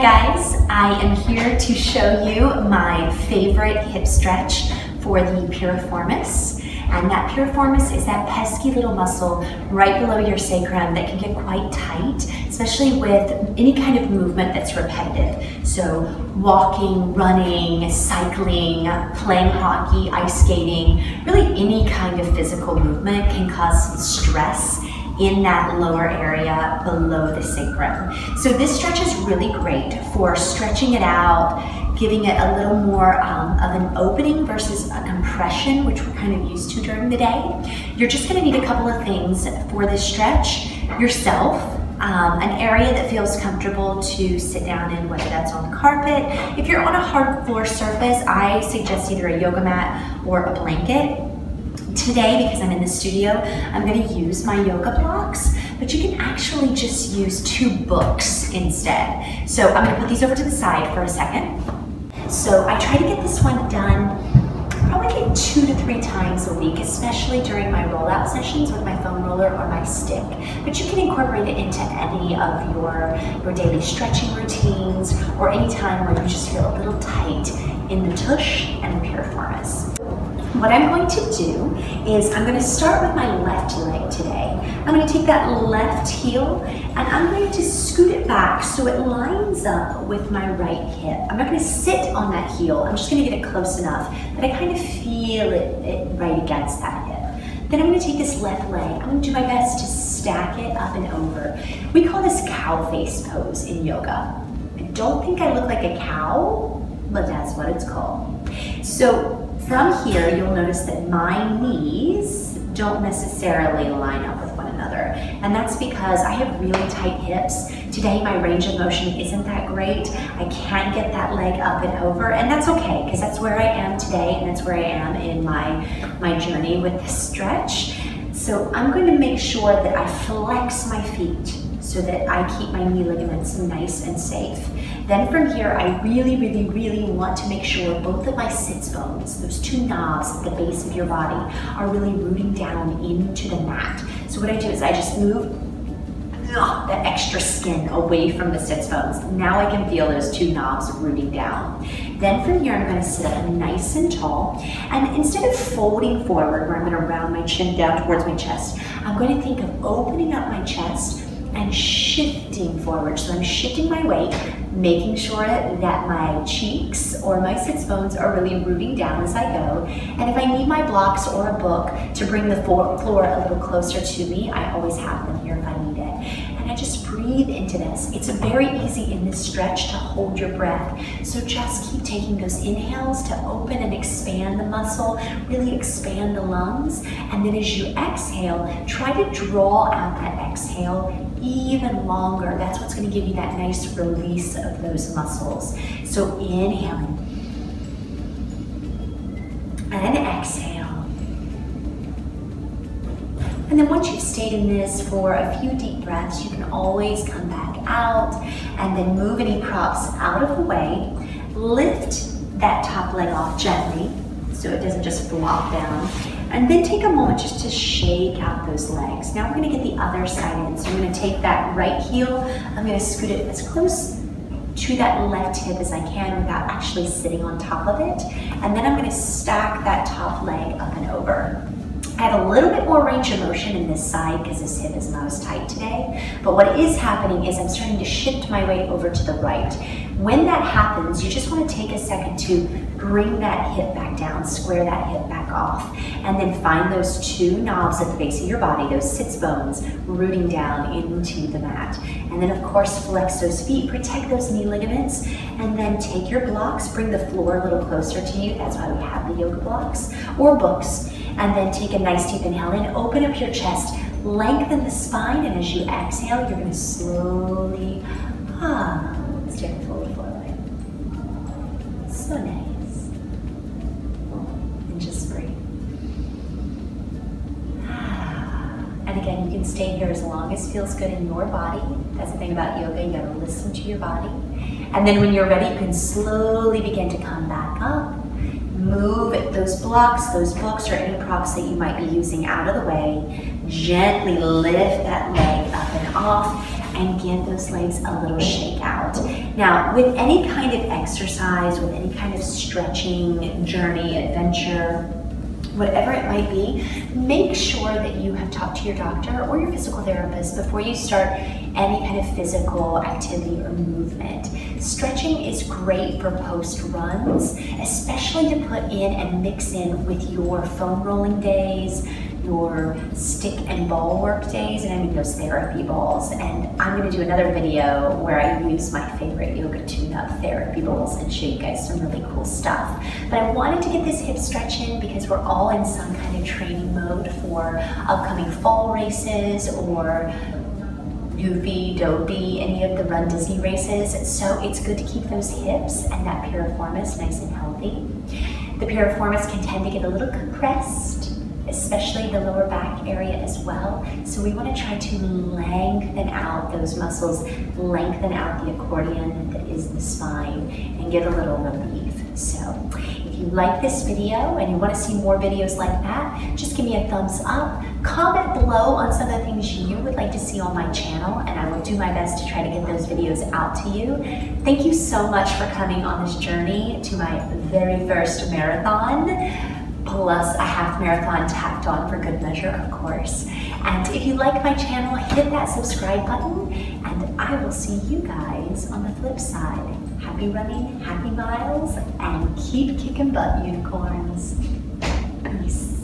guys, I am here to show you my favorite hip stretch for the piriformis. And that piriformis is that pesky little muscle right below your sacrum that can get quite tight, especially with any kind of movement that's repetitive. So walking, running, cycling, playing hockey, ice skating, really any kind of physical movement can cause some stress in that lower area below the sacrum. So this stretch is really great for stretching it out, giving it a little more of an opening versus a compression, which we're kind of used to during the day. You're just gonna need a couple of things for this stretch. Yourself, an area that feels comfortable to sit down in, whether that's on the carpet. If you're on a hard floor surface, I suggest either a yoga mat or a blanket. Today, because I'm in the studio, I'm going to use my yoga blocks, but you can actually just use 2 books instead. So I'm going to put these over to the side for a second. So I try to get this one done probably like 2 to 3 times a week, especially during my rollout sessions with my foam roller or my stick. But you can incorporate it into any of your daily stretching routines or any time where you just feel a little tight in the tush and the piriformis. What I'm going to do is I'm going to start with my left leg today. I'm going to take that left heel and I'm going to scoot it back so it lines up with my right hip. I'm not going to sit on that heel. I'm just going to get it close enough that I kind of feel it right against that hip. Then I'm going to take this left leg. I'm going to do my best to stack it up and over. We call this cow face pose in yoga. I don't think I look like a cow, but that's what it's called. So from here, you'll notice that my knees don't necessarily line up with one another. And that's because I have really tight hips. Today, my range of motion isn't that great. I can't get that leg up and over, and that's okay, because that's where I am today, and that's where I am in my journey with this stretch. So I'm going to make sure that I flex my feet so that I keep my knee ligaments nice and safe. Then from here, I really want to make sure both of my sits bones, those 2 knobs at the base of your body, are really rooting down into the mat. So what I do is I just move that extra skin away from the sits bones. Now I can feel those 2 knobs rooting down. Then from here, I'm going to sit up nice and tall. And instead of folding forward, where I'm going to round my chin down towards my chest, I'm going to think of opening up my chest and shifting forward. So I'm shifting my weight, making sure that my cheeks or my sits bones are really rooting down as I go. And if I need my blocks or a book to bring the floor a little closer to me, I always have them here if I need it. And I just breathe into this. It's very easy in this stretch to hold your breath. So just keep taking those inhales to open and expand the muscle, really expand the lungs. And then as you exhale, try to draw out that exhale even longer. That's what's going to give you that nice release of those muscles. So inhaling and exhale. And then once you've stayed in this for a few deep breaths, you can always come back out and then move any props out of the way. Lift that top leg off gently so it doesn't just flop down. And then take a moment just to shake out those legs. Now we're going to get the other side in. So I'm going to take that right heel, I'm going to scoot it as close to that left hip as I can without actually sitting on top of it. And then I'm going to stack that top leg up and over. I have a little bit more range of motion in this side because this hip is not as tight today. But what is happening is I'm starting to shift my weight over to the right. When that happens, you just want to take a second to bring that hip back down, square that hip back off, and then find those 2 knobs at the base of your body, those sits bones, rooting down into the mat. And then of course, flex those feet, protect those knee ligaments, and then take your blocks, bring the floor a little closer to you. That's why we have the yoga blocks or books. And then take a nice deep inhale in, open up your chest, lengthen the spine, and as you exhale, you're going to slowly stand forward. So nice. And just breathe. And again, you can stay here as long as feels good in your body. That's the thing about yoga, you gotta listen to your body. And then when you're ready, you can slowly begin to come back up. Move those blocks, those books, or any props that you might be using out of the way. Gently lift that leg up and off. and give those legs a little shake out. Now, with any kind of exercise, with any kind of stretching, journey, adventure, whatever it might be, make sure that you have talked to your doctor or your physical therapist before you start any kind of physical activity or movement. Stretching is great for post runs, especially to put in and mix in with your foam rolling days, your stick and ball work days, and I mean those therapy balls. And I'm going to do another video where I use my favorite yoga tune-up therapy balls and show you guys some really cool stuff. But I wanted to get this hip stretch in because we're all in some kind of training mode for upcoming fall races or Goofy, Dopey, any of the Run Disney races. So it's good to keep those hips and that piriformis nice and healthy. The piriformis can tend to get a little compressed, especially the lower back area as well. So we want to try to lengthen out those muscles, lengthen out the accordion that is the spine, and get a little relief. So if you like this video and you want to see more videos like that, just give me a thumbs up. Comment below on some of the things you would like to see on my channel, and I will do my best to try to get those videos out to you. Thank you so much for coming on this journey to my very first marathon, plus a half marathon tacked on for good measure, of course. And if you like my channel, hit that subscribe button, and I will see you guys on the flip side. Happy running, happy miles, and keep kicking butt, unicorns. Peace.